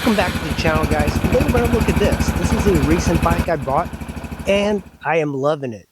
Welcome back to the channel, guys. Today we're going to look at this. This is a recent bike I bought and I am loving it.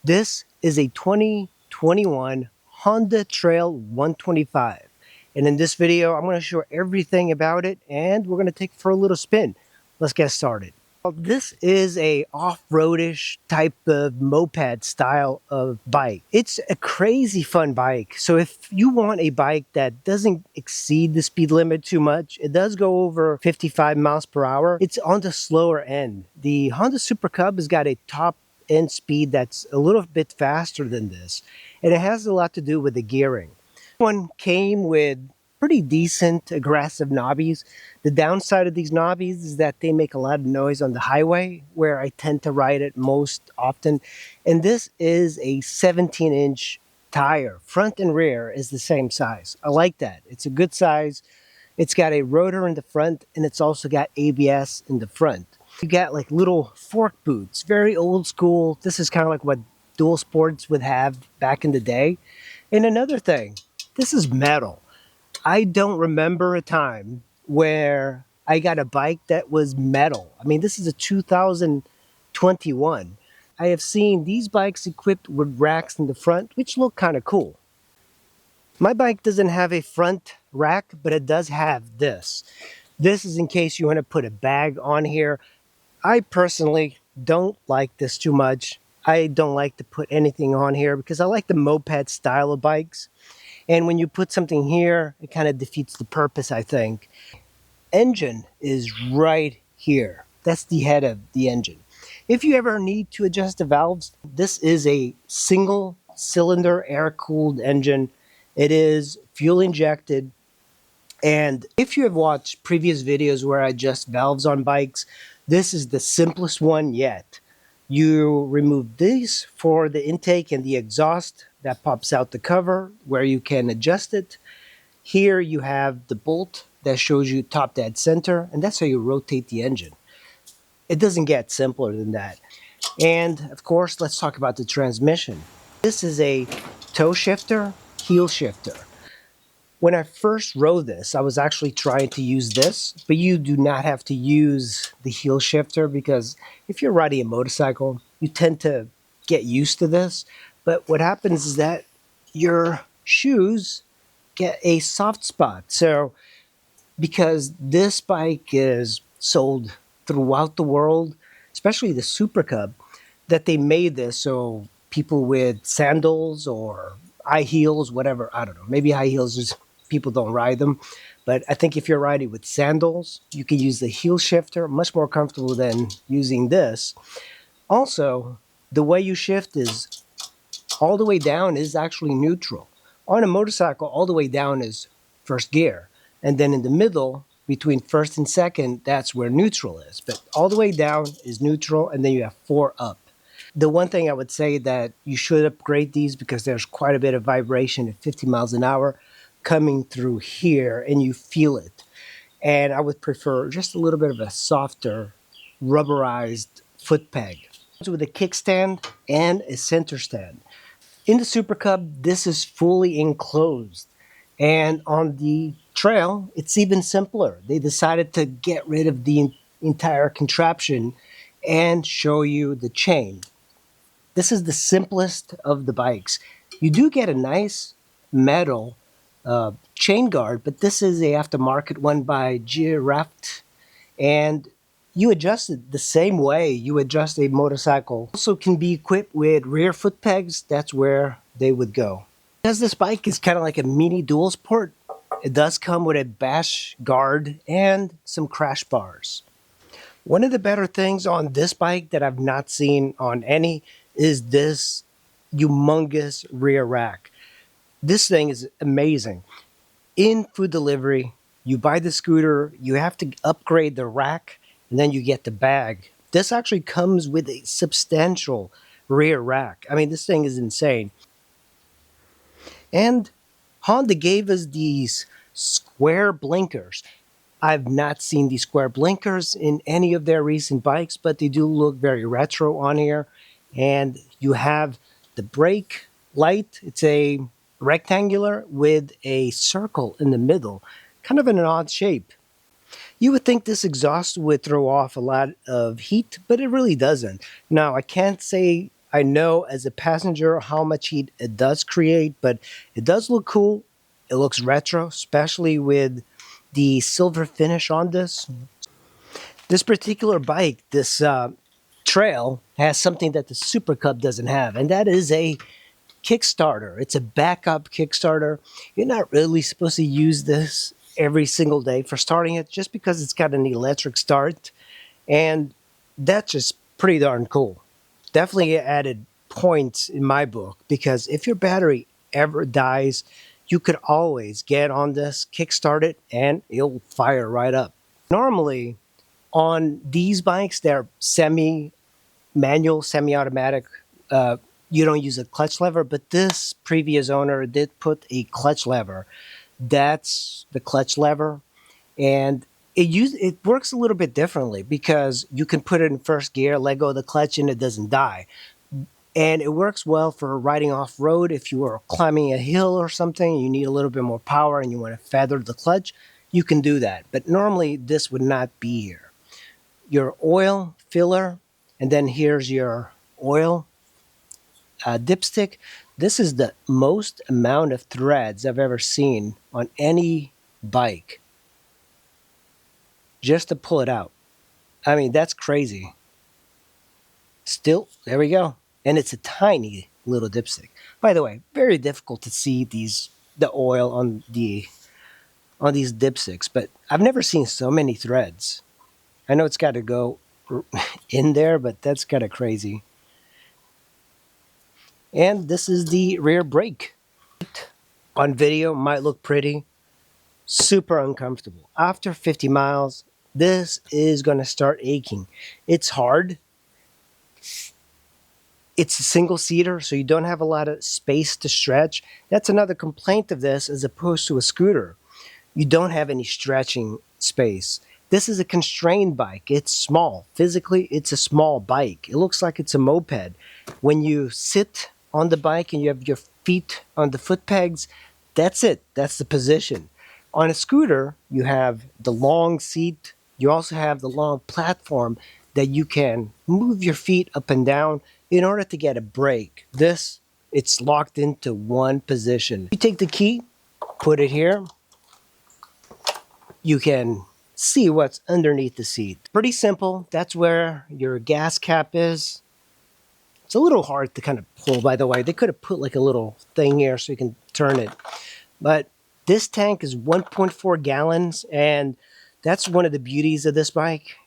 This is a 2021 Honda Trail 125. And in this video, I'm going to show everything about it and we're going to take it for a little spin. Let's get started. This is a off-roadish type of moped style of bike. It's a crazy fun bike. So if you want a bike that doesn't exceed the speed limit too much, it does go over 55 miles per hour. It's on the slower end. The Honda Super Cub has got a top end speed that's a little bit faster than this. And it has a lot to do with the gearing. One came with pretty decent aggressive knobbies. The downside of these knobbies is that they make a lot of noise on the highway where I tend to ride it most often. And this is a 17-inch tire. Front and rear is the same size. I like that. It's a good size. It's got a rotor in the front and it's also got ABS in the front. You got like little fork boots, very old school. This is kind of like what dual sports would have back in the day. And another thing, this is metal. I don't remember a time where I got a bike that was metal. I mean, this is a 2021. I have seen these bikes equipped with racks in the front, which look kind of cool. My bike doesn't have a front rack, but it does have this. This is in case you want to put a bag on here. I personally don't like this too much. I don't like to put anything on here because I like the moped style of bikes. And when you put something here, it kind of defeats the purpose, I think. Engine is right here. That's the head of the engine. If you ever need to adjust the valves, this is a single cylinder air-cooled engine. It is fuel injected. And if you have watched previous videos where I adjust valves on bikes, this is the simplest one yet. You remove these for the intake and the exhaust. That pops out the cover where you can adjust it. Here you have the bolt that shows you top dead center, and that's how you rotate the engine. It doesn't get simpler than that. And of course, let's talk about the transmission. This is a toe shifter, heel shifter. When I first rode this, I was actually trying to use this, but you do not have to use the heel shifter because if you're riding a motorcycle, you tend to get used to this. But what happens is that your shoes get a soft spot. So because this bike is sold throughout the world, especially the Super Cub, that they made this so people with sandals or high heels, whatever, I don't know, maybe high heels is people don't ride them. But I think if you're riding with sandals, you can use the heel shifter, much more comfortable than using this. Also, the way you shift is all the way down is actually neutral. On a motorcycle, all the way down is first gear. And then in the middle, between first and second, that's where neutral is. But all the way down is neutral, and then you have 4 up. The one thing I would say that you should upgrade these because there's quite a bit of vibration at 50 miles an hour coming through here, and you feel it. And I would prefer just a little bit of a softer, rubberized foot peg with a kickstand and a center stand. In the Super Cub, this is fully enclosed. And on the Trail, it's even simpler. They decided to get rid of the entire contraption and show you the chain. This is the simplest of the bikes. You do get a nice metal chain guard, but this is a aftermarket one by Giraffe. And you adjust it the same way you adjust a motorcycle. Also can be equipped with rear foot pegs. That's where they would go. Because this bike is kind of like a mini dual sport, it does come with a bash guard and some crash bars. One of the better things on this bike that I've not seen on any is this humongous rear rack. This thing is amazing. In food delivery, you buy the scooter, you have to upgrade the rack, and then you get the bag. This actually comes with a substantial rear rack. I mean, this thing is insane. And Honda gave us these square blinkers. I've not seen these square blinkers in any of their recent bikes, but they do look very retro on here. And you have the brake light. It's a rectangular with a circle in the middle, kind of in an odd shape. You would think this exhaust would throw off a lot of heat, but it really doesn't. Now, I can't say I know as a passenger how much heat it does create, but it does look cool. It looks retro, especially with the silver finish on this. This particular bike, this trail, has something that the Super Cub doesn't have, and that is a Kickstarter. It's a backup Kickstarter. You're not really supposed to use this every single day for starting it just because it's got an electric start. And that's just pretty darn cool. Definitely added points in my book because if your battery ever dies, you could always get on this, kickstart it, and it'll fire right up. Normally, on these bikes, they're manual, semi-automatic. You don't use a clutch lever, but this previous owner did put a clutch lever. That's the clutch lever, and it works a little bit differently because you can put it in first gear, let go of the clutch, and it doesn't die. And it works well for riding off road. If you are climbing a hill or something, you need a little bit more power, and you want to feather the clutch. You can do that, but normally this would not be here. Your oil filler, and then here's your oil dipstick. This is the most amount of threads I've ever seen on any bike just to pull it out. I mean, that's crazy. Still, there we go. And it's a tiny little dipstick. By the way, very difficult to see the oil on these dipsticks, but I've never seen so many threads. I know it's got to go in there, but that's kind of crazy. And this is the rear brake. On video, might look pretty. Super uncomfortable. After 50 miles, this is going to start aching. It's hard. It's a single seater, so you don't have a lot of space to stretch. That's another complaint of this as opposed to a scooter. You don't have any stretching space. This is a constrained bike. It's small. Physically, it's a small bike. It looks like it's a moped. When you sit on the bike and you have your feet on the foot pegs, that's it. That's the position. On a scooter, you have the long seat. You also have the long platform that you can move your feet up and down in order to get a brake. This, it's locked into one position. You take the key, put it here. You can see what's underneath the seat. Pretty simple. That's where your gas cap is. It's a little hard to kind of pull, by the way. They could have put like a little thing here so you can turn it. But this tank is 1.4 gallons, and that's one of the beauties of this bike.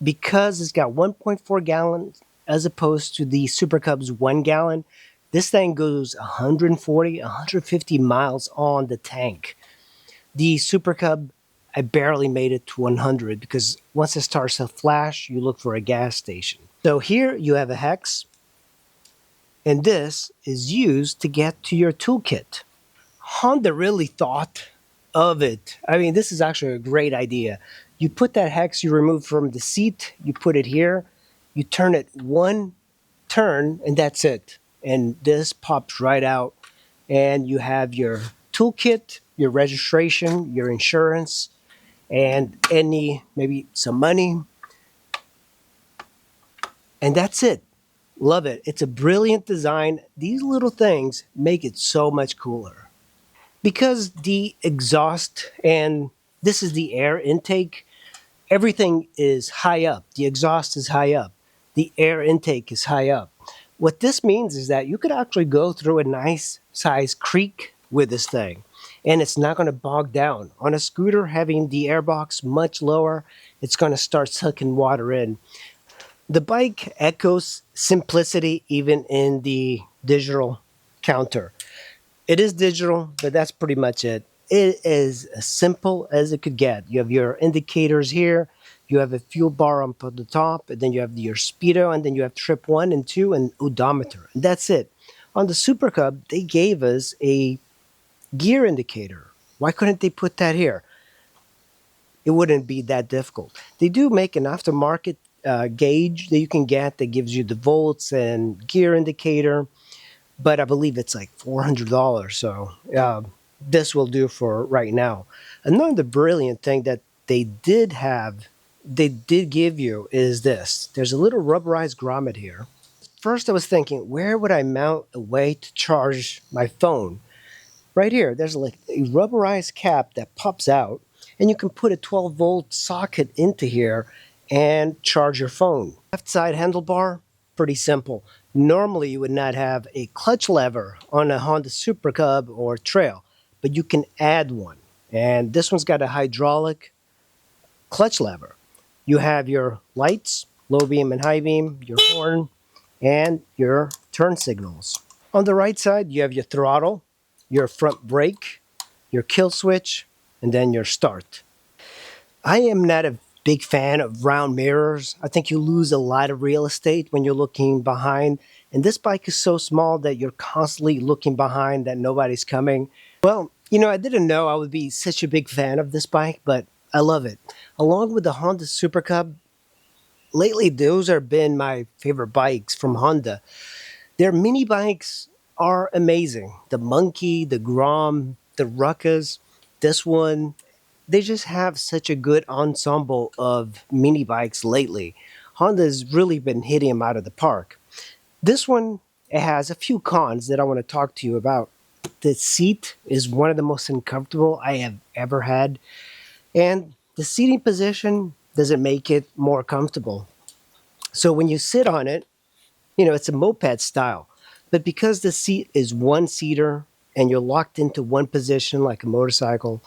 Because it's got 1.4 gallons as opposed to the Super Cub's 1 gallon, this thing goes 140, 150 miles on the tank. The Super Cub, I barely made it to 100 because once it starts to flash, you look for a gas station. So here you have a hex, and this is used to get to your toolkit. Honda really thought of it. I mean, this is actually a great idea. You put that hex you remove from the seat, you put it here, you turn it one turn, and that's it. And this pops right out, and you have your toolkit, your registration, your insurance, and maybe some money. And that's it. Love it. It's a brilliant design. These little things make it so much cooler. Because the exhaust, and this is the air intake, everything is high up. The exhaust is high up. The air intake is high up. What this means is that you could actually go through a nice size creek with this thing, and it's not going to bog down. On a scooter, having the airbox much lower, it's going to start sucking water in. The bike echoes simplicity even in the digital counter. It is digital, but that's pretty much it. It is as simple as it could get. You have your indicators here, you have a fuel bar up at the top, and then you have your speedo, and then you have trip 1 and 2 and odometer. And that's it. On the Super Cub, they gave us a gear indicator. Why couldn't they put that here? It wouldn't be that difficult. They do make an aftermarket gauge that you can get that gives you the volts and gear indicator, but I believe it's like $400. So this will do for right now. Another brilliant thing that they did give you is this. There's a little rubberized grommet here. First I was thinking, where would I mount a way to charge my phone? Right here, there's like a rubberized cap that pops out, and you can put a 12-volt socket into here and charge your phone. Left side handlebar, pretty simple. Normally you would not have a clutch lever on a Honda Super Cub or Trail, but you can add one. And this one's got a hydraulic clutch lever. You have your lights, low beam and high beam, your horn, and your turn signals. On the right side, you have your throttle, your front brake, your kill switch, and then your start. I am not a big fan of round mirrors. I think you lose a lot of real estate when you're looking behind. And this bike is so small that you're constantly looking behind that nobody's coming. Well, you know, I didn't know I would be such a big fan of this bike, but I love it. Along with the Honda Super Cub, lately those have been my favorite bikes from Honda. Their mini bikes are amazing. The Monkey, the Grom, the Ruckas, this one, they just have such a good ensemble of mini bikes lately. Honda's really been hitting them out of the park. This one, it has a few cons that I want to talk to you about. The seat is one of the most uncomfortable I have ever had. And the seating position doesn't make it more comfortable. So when you sit on it, you know, it's a moped style. But because the seat is one-seater and you're locked into one position like a motorcycle,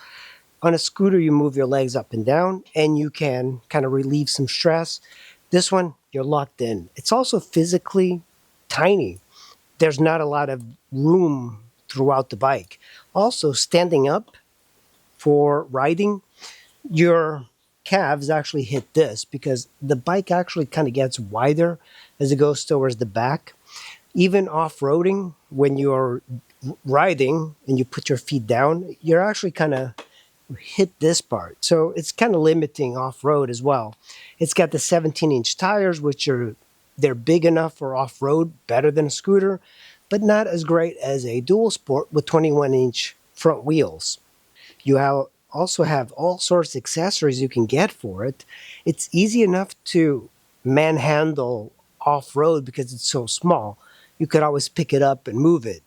on a scooter you move your legs up and down and you can kind of relieve some stress. This one, you're locked in. It's also physically tiny. There's not a lot of room throughout the bike. Also, standing up for riding, your calves actually hit this because the bike actually kind of gets wider as it goes towards the back. Even off-roading, when you're riding and you put your feet down, you're actually kind of hit this part. So it's kind of limiting off-road as well. It's got the 17-inch tires, which they're big enough for off-road, better than a scooter, but not as great as a dual sport with 21-inch front wheels. You also have all sorts of accessories you can get for it. It's easy enough to manhandle off-road because it's so small. You could always pick it up and move it.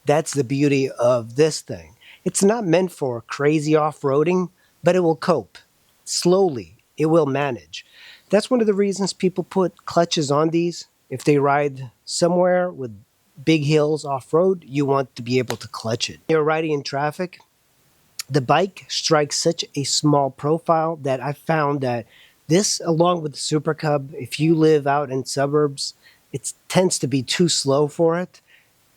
That's the beauty of this thing. It's not meant for crazy off-roading, but it will cope. Slowly, it will manage. That's one of the reasons people put clutches on these. If they ride somewhere with big hills off-road, you want to be able to clutch it. You're riding in traffic, the bike strikes such a small profile that I found that this, along with the Super Cub, if you live out in suburbs, it tends to be too slow for it.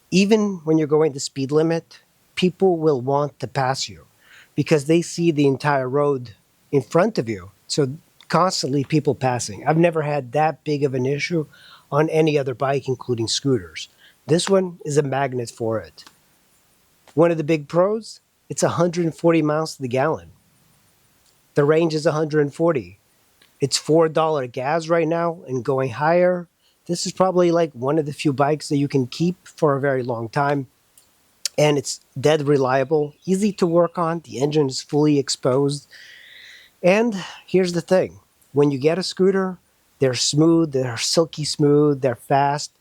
Even when you're going the speed limit, people will want to pass you because they see the entire road in front of you. So constantly people passing. I've never had that big of an issue on any other bike, including scooters. This one is a magnet for it. One of the big pros, it's 140 miles to the gallon. The range is 140. It's $4 gas right now and going higher. This is probably like one of the few bikes that you can keep for a very long time. And it's dead reliable, easy to work on. The engine is fully exposed. And here's the thing. When you get a scooter, they're smooth, they're silky smooth, they're fast,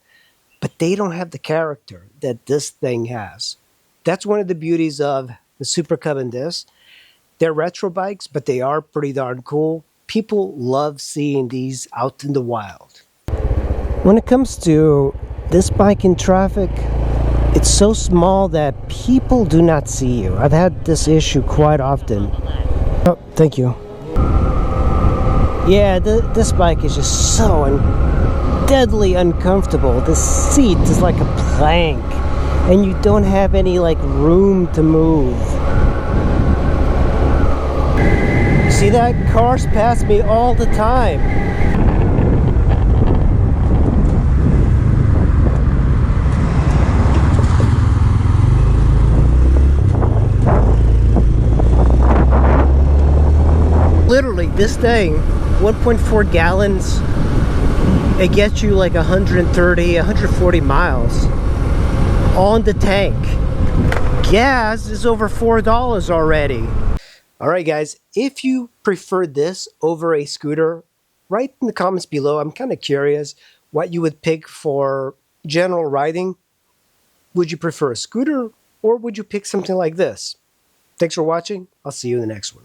but they don't have the character that this thing has. That's one of the beauties of the Super Cub and this. They're retro bikes, but they are pretty darn cool. People love seeing these out in the wild. When it comes to this bike in traffic, it's so small that people do not see you. I've had this issue quite often. Oh, thank you. Yeah, this bike is just so deadly uncomfortable. The seat is like a plank, and you don't have any like room to move. See that? Cars pass me all the time. Literally, this thing, 1.4 gallons, it gets you like 130, 140 miles on the tank. Gas is over $4 already. All right, guys, if you prefer this over a scooter, write in the comments below. I'm kind of curious what you would pick for general riding. Would you prefer a scooter or would you pick something like this? Thanks for watching. I'll see you in the next one.